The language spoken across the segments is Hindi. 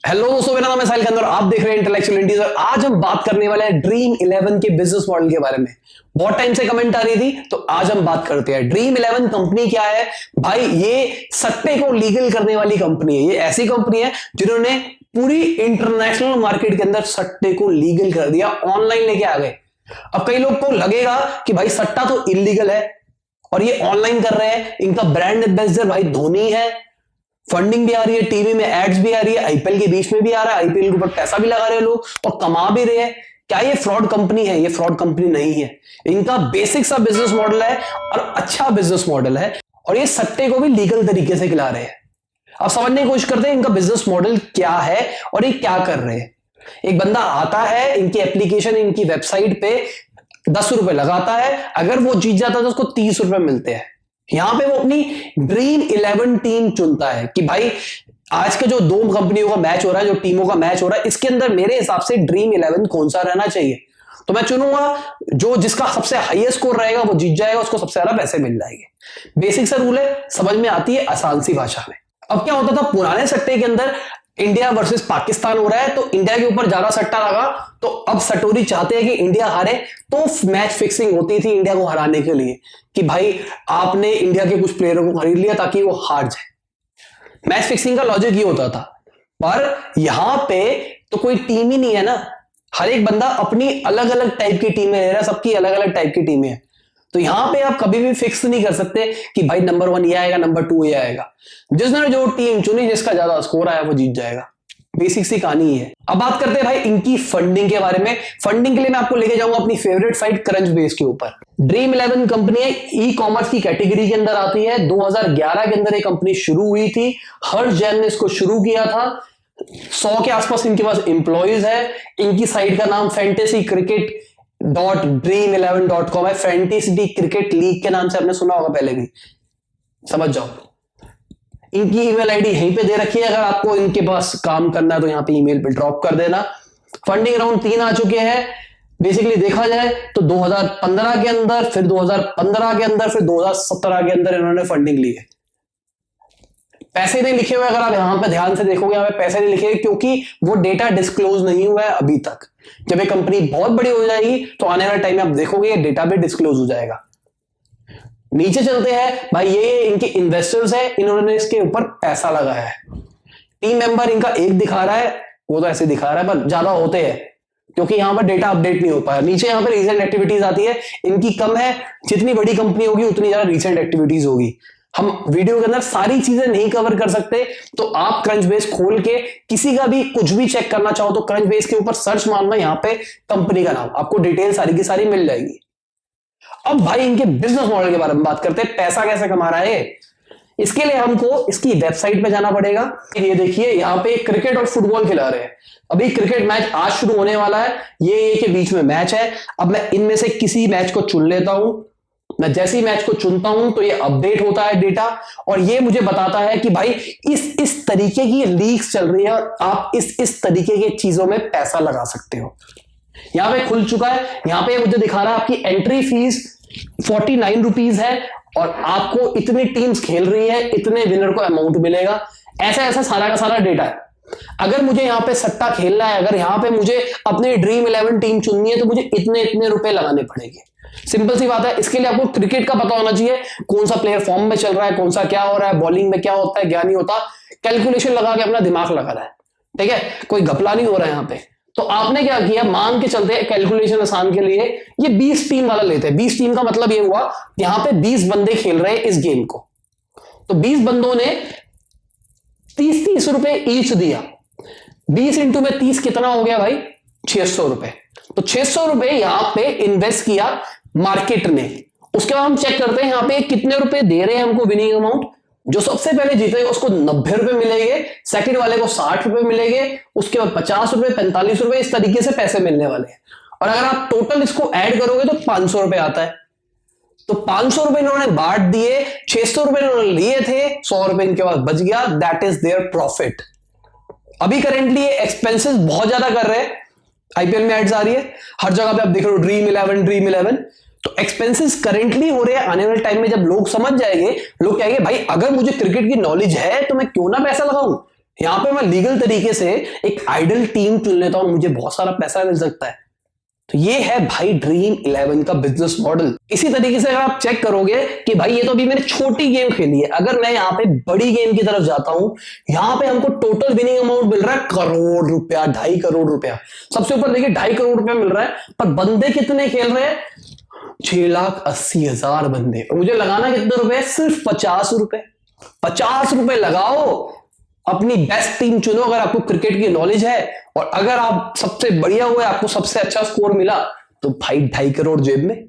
हेलो दोस्तों, मेरा नाम है साहिल खंडर और आप देख रहे हैं इंटेलेक्चुअल इंडीज। और आज हम बात करने वाले हैं ड्रीम 11 के बिजनेस मॉडल के बारे में। बहुत टाइम से कमेंट आ रही थी, तो आज हम बात करते हैं। ड्रीम 11 कंपनी क्या है भाई? ये सट्टे को लीगल करने वाली कंपनी है। ये ऐसी कंपनी है जिन्होंने पूरी इंटरनेशनल मार्केट के अंदर सट्टे को लीगल कर दिया, ऑनलाइन लेके आ गए। अब कई लोग को लगेगा कि भाई सट्टा तो इलीगल है और ये ऑनलाइन कर रहे हैं। इनका ब्रांड एम्बेसडर भाई धोनी है, फंडिंग भी आ रही है, टीवी में एड्स भी आ रही है, आईपीएल के बीच में भी आ रहा है, आईपीएल के ऊपर पैसा भी लगा रहे हैं लोग और कमा भी रहे हैं। क्या ये फ्रॉड कंपनी है? ये फ्रॉड कंपनी नहीं है। इनका बेसिक सा बिजनेस मॉडल है और अच्छा बिजनेस मॉडल है और ये सट्टे को भी लीगल तरीके से खिला रहे हैं। अब समझने की कोशिश करते हैं इनका बिजनेस मॉडल क्या है और ये क्या कर रहे हैं। एक बंदा आता है, इनकी एप्लीकेशन, इनकी वेबसाइट पे 10 रुपए लगाता है, अगर वो जीत जाता है तो उसको 30 रुपए मिलते हैं। यहां पे वो अपनी ड्रीम 11 टीम चुनता है कि भाई आज के जो दो कंपनियों का मैच हो रहा है, जो टीमों का मैच हो रहा है, इसके अंदर मेरे हिसाब से ड्रीम 11 कौन सा रहना चाहिए। तो मैं चुनूंगा जो जिसका सबसे हाईएस्ट स्कोर रहेगा वो जीत जाएगा, उसको सबसे ज्यादा पैसे मिल जाएंगे। बेसिक सा रूल है, समझ में आती है आसान सी भाषा में। अब क्या होता था पुराने सट्टे के अंदर, इंडिया वर्सेस पाकिस्तान हो रहा है तो इंडिया के ऊपर ज्यादा सट्टा लगा, तो अब सटोरी चाहते हैं कि इंडिया हारे, तो मैच फिक्सिंग होती थी इंडिया को हराने के लिए कि भाई आपने इंडिया के कुछ प्लेयरों को खरीद लिया ताकि वो हार जाए। मैच फिक्सिंग का लॉजिक ये होता था। पर यहां पे तो कोई टीम ही नहीं है ना, हर एक बंदा अपनी अलग अलग टाइप की टीमें ले रहा है, सबकी अलग अलग टाइप की टीमें हैं। तो यहां पे आप कभी भी फिक्स नहीं कर सकते कि भाई नंबर 1 ये आएगा, नंबर 2 ये आएगा। जिसने जो टीम चुनी, जिसका ज्यादा स्कोर आया वो जीत जाएगा। बेसिक सी कहानी है। अब बात करते हैं भाई इनकी फंडिंग के बारे में। फंडिंग के लिए मैं आपको लेके जाऊंगा अपनी फेवरेट साइट क्रंचबेस के ऊपर। ड्रीम 11 कंपनी है, ई कॉमर्स की कैटेगरी के अंदर आती है। 2011 के अंदर ये कंपनी शुरू हुई थी, हर्ष जैन ने इसको शुरू किया था। 100 के आसपास इनके पास एम्प्लॉइज है। इनकी साइट का नाम fantasycricket.dream11.com है। फैंटेसी क्रिकेट लीग के नाम से आपने सुना होगा पहले भी, समझ जाओ। इनकी ईमेल आईडी यहीं पे दे रखी है, अगर आपको इनके पास काम करना है तो यहां पे ईमेल पे ड्रॉप कर देना। फंडिंग राउंड 3 आ चुके हैं। बेसिकली देखा जाए तो 2015 के अंदर, फिर 2015 के अंदर, फिर 2017 के अंदर इन्होंने फंडिंग ली है। पैसे नहीं लिखे हुए, अगर आप यहां पे ध्यान से देखोगे यहां पे पैसे नहीं लिखे क्योंकि वो डेटा डिस्क्लोज नहीं हुआ है अभी तक। जब ये कंपनी बहुत बड़ी हो जाएगी तो आने वाले टाइम में आप देखोगे ये डेटा भी डिस्क्लोज हो जाएगा। नीचे चलते हैं भाई, ये इनके इन्वेस्टर्स है, इन्होंने इसके ऊपर पैसा लगाया है। टीम मेंबर इनका एक दिखा रहा है, वो तो ऐसे दिखा रहा है, पर ज्यादा होते हैं क्योंकि यहां पर डेटा अपडेट नहीं हो पाया। नीचे यहां पर रीसेंट एक्टिविटीज आती है, इनकी कम है। जितनी बड़ी कंपनी होगी उतनी ज्यादा रीसेंट एक्टिविटीज होगी। हम वीडियो के अंदर सारी चीजें नहीं कवर कर सकते, तो आप क्रंचबेस खोल के किसी का भी कुछ भी चेक करना चाहो तो क्रंचबेस के ऊपर सर्च मारना, यहां पे कंपनी का नाम, आपको डिटेल सारी की सारी मिल जाएगी। अब भाई इनके बिजनेस मॉडल के बारे में बात करते हैं। पैसा कैसे कमा रहा है, इसके लिए हमको इसकी वेबसाइट पे जाना पड़ेगा। ये देखिए यहां पे क्रिकेट और फुटबॉल खिला रहे हैं। अभी क्रिकेट मैच आज शुरू होने वाला है, ये के बीच में मैच है। अब मैं इनमें से किसी मैच को चुन लेता हूं। मैं जैसे ही मैच को चुनता हूं तो ये अपडेट होता है डेटा और ये मुझे बताता है कि भाई इस तरीके की लीग्स चल रही है और आप इस तरीके की चीजों में पैसा लगा सकते हो। यहां पे खुल चुका है, यहां पे मुझे दिखा रहा है आपकी एंट्री फीस 49 रुपीज है और आपको इतनी टीम्स खेल रही है, इतने विनर को अमाउंट मिलेगा। ऐसा ऐसा सारा का सारा डेटा है। अगर मुझे यहां पे सट्टा खेलना है, अगर यहां पे मुझे अपनी ड्रीम 11 टीम चुननी है तो मुझे इतने इतने रुपए लगाने पड़ेंगे। सिंपल सी बात है। इसके लिए आपको क्रिकेट का पता होना चाहिए, कौन सा प्लेयर फॉर्म में चल रहा है, कौन सा क्या हो रहा है, बॉलिंग में क्या होता है, क्या नहीं होता। कैलकुलेशन लगा के अपना दिमाग लगा रहा है, ठीक है, कोई घपला नहीं हो रहा है यहां पे। तो आपने क्या किया, मान के चलते हैं कैलकुलेशन आसान के लिए ये 20 टीम वाला लेते हैं। 20 टीम का मतलब ये हुआ यहां पे 20 बंदे खेल रहे हैं इस गेम को, तो 20 बंदों ने 30-30 रुपए ईच दिया। 20 इंटू में 30 कितना हो गया भाई? 600 रुपए। तो 600 रुपए यहां पे इन्वेस्ट किया मार्केट ने। उसके बाद हम चेक करते हैं यहां पे कितने रुपए दे रहे हैं हमको विनिंग अमाउंट। जो सबसे पहले जीतेगा उसको 90 रुपए मिलेंगे, सेकंड वाले को 60 रुपए मिलेंगे, उसके बाद 50 रुपए, 45 रुपए, इस तरीके से पैसे मिलने वाले हैं। और अगर आप टोटल इसको ऐड करोगे तो 500 रुपए आता है। तो 500 रुपए इन्होंने बांट दिए, 600 रुपए इन्होंने लिए थे, 100 रुपए इनके पास बच गया, दैट इज देयर प्रॉफिट। अभी करेंटली ये एक्सपेंसेस बहुत ज्यादा कर रहे हैं। आईपीएल में एड्स आ रही है, हर जगह पे आप देख रहे हो ड्रीम 11 ड्रीम 11। तो एक्सपेंसेस करेंटली हो रहे हैं। आने वाले टाइम में जब लोग समझ जाएंगे, लोग कहेंगे भाई अगर मुझे क्रिकेट की नॉलेज है तो मैं क्यों ना पैसा लगाऊं, यहां पे मैं लीगल तरीके से एक आइडल टीम चुन लेता हूं, मुझे बहुत सारा पैसा मिल सकता है। तो ये है भाई ड्रीम 11 का बिजनेस मॉडल। इसी तरीके से अगर आप चेक करोगे कि भाई ये तो अभी मैंने छोटी गेम खेली है, अगर मैं यहाँ पे बड़ी गेम की तरफ जाता हूं, यहां पे हमको टोटल विनिंग अमाउंट मिल रहा है करोड़ रुपया, 2.5 करोड़ रुपया। सबसे ऊपर देखिए 2.5 करोड़ रुपया मिल रहा है, पर बंदे कितने खेल रहे हैं? 6,80,000 बंदे। और मुझे लगाना कितने रुपए? सिर्फ 50 रुपए। 50 रुपए लगाओ, अपनी बेस्ट टीम चुनो अगर आपको क्रिकेट की नॉलेज है, और अगर आप सबसे बढ़िया हुए, आपको सबसे अच्छा स्कोर मिला, तो भाई 2.5 करोड़ जेब में।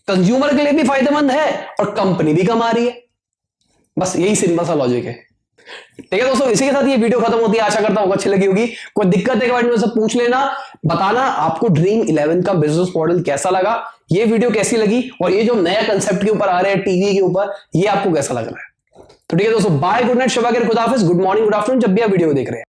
कंज्यूमर के लिए भी फायदेमंद है और कंपनी भी कमा रही है। बस यही सिंपल सा लॉजिक है। ठीक है दोस्तों, इसी के साथ ये वीडियो खत्म होती है। आशा करता हूं अच्छी लगी होगी। कोई दिक्कत है कमेंट में से पूछ लेना, बताना आपको ड्रीम 11 का बिजनेस मॉडल कैसा लगा, ये वीडियो कैसी लगी, और ये जो नया कंसेप्ट के ऊपर आ रहे हैं टीवी के ऊपर, ये आपको कैसा लग रहा है। तो ठीक है दोस्तों, बाय, गुड नाइट, शबा खैर, खुदा हाफिज, गुड मॉर्निंग, गुड आफ्टरनून, जब भी आप वीडियो देख रहे हैं।